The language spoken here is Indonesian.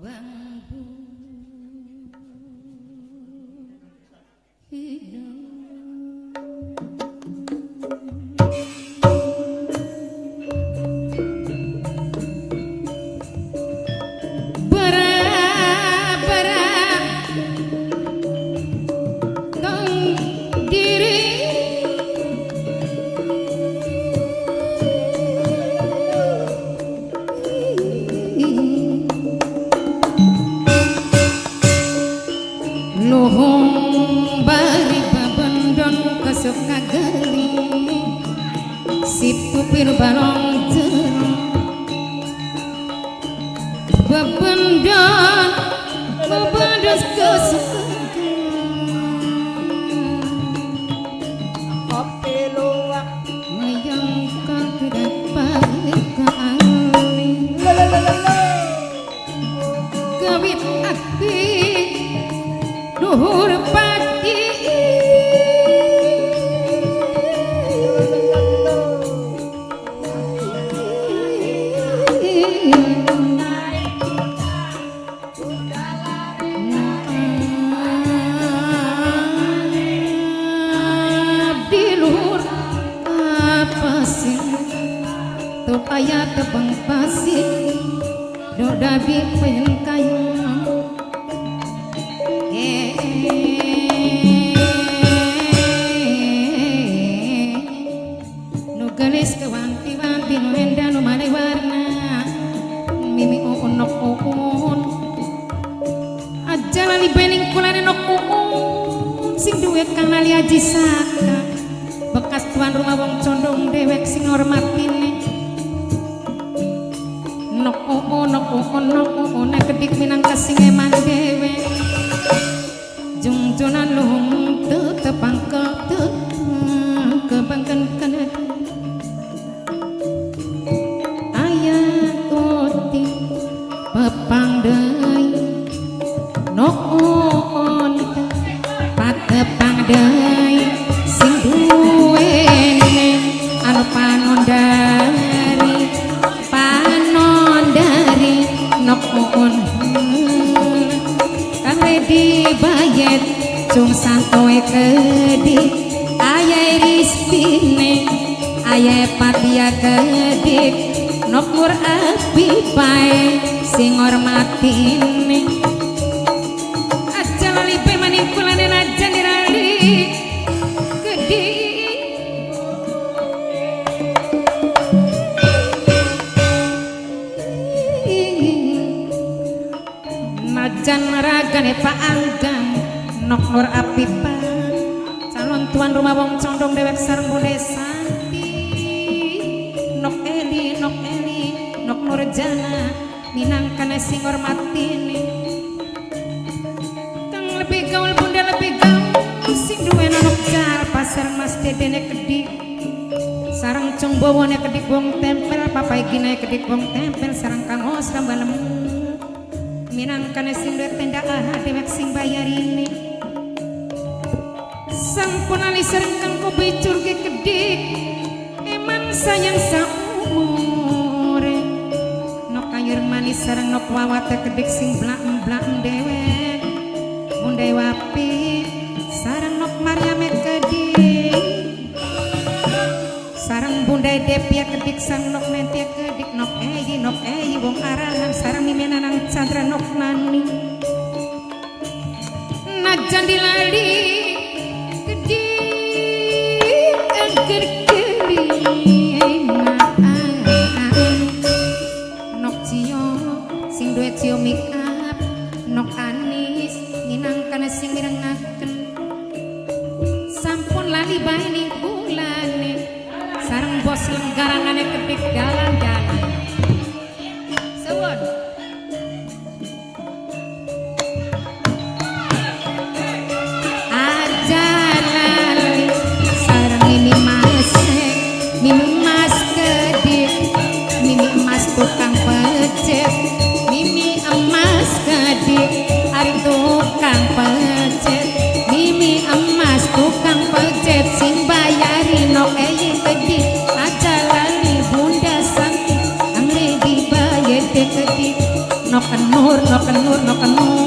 bambu hidup luhung bari babendon kesuk kageli sipupir barong jerong babendon babados kesuk kopi luwak ngayang kagedak balik kaali gawit ati luhur pati abdi luhur apa sih tupaya tebang pasir do dabi pengen kayu nugalis kewanti-wanti nuenda numari warna mimi nok uun aja lali bening kulane nok uun sing duwe kang lali aji saka bekas tuan rumah wong condong dewek sing hormatine nok uun kedik minangka sing eman dewek jungjunan luhung tetepang kebangkan kanet ayah koti pepang day nokon patepang day sing duwene anu panondari nokon di bayet cung santoe kedik ayah rispine ayah patia kedik nok nur api pae sing hormatine aja lali pe maningkulane aja nirali kedik najan ragane paanggang nok nur apipa calon tuan rumah wong condong dewek sareng bude santi nok eli nok nur jana minangkana sing hormatine kang lebih gaul bunda lebih gaul sing duwe nok jar pasar mas dedene kedik sareng cung bawone kedik wong tempel papai ginae kedik wong tempel sareng kang osram balem minangkana sing duwe tenda dewek sing bayarine sampun ali sareng kang kobicur ke kedik eman sayang saumure nok kayur manis sareng nok wawate kedik sing blak-blak dewek munde wapi sareng nok Maryame kedik sareng bundai depia kedik sang nok mentia kedik nok eyi wong arahan sareng mimenanang candra nok nani najan dilali kedik angker keri nok cio sing duwe cio make up nok anis minangkana sing mirengaken sampun lali bae ning bulane sareng bos lenggarangane kedik jalan-jalan sewon aja lali sareng mimi mas kedik mimi mas tukang pecet mimi emas kedik kenur no kenur no kenur